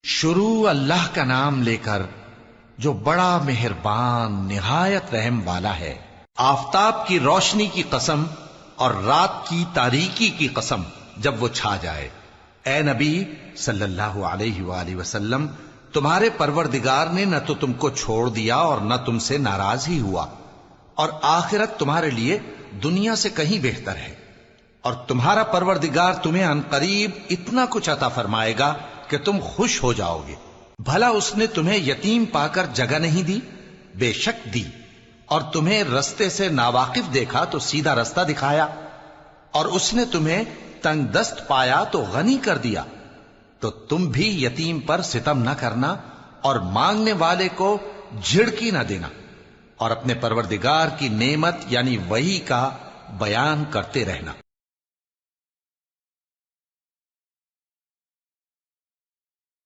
शुरू अल्लाह का नाम लेकर जो बड़ा मेहरबान निहायत रहम वाला है। आफताब की रोशनी की कसम और रात की तारीकी की कसम जब वो छा जाए। ए नबी सल्लल्लाहु अलैहि वसल्लम, तुम्हारे परवरदिगार ने न तो तुमको छोड़ दिया और न तुमसे नाराज ही हुआ, और आखिरत तुम्हारे लिए दुनिया से कहीं बेहतर है। और तुम्हारा परवरदिगार तुम्हें अनकरीब इतना कुछ अता फरमाएगा कि तुम खुश हो जाओगे। भला उसने तुम्हें यतीम पाकर जगह नहीं दी? बेशक दी। और तुम्हें रस्ते से नावाकिफ देखा तो सीधा रास्ता दिखाया, और उसने तुम्हें तंगदस्त पाया तो गनी कर दिया। तो तुम भी यतीम पर सितम न करना और मांगने वाले को झिड़की न देना, और अपने परवरदिगार की नेमत यानी वही का बयान करते रहना।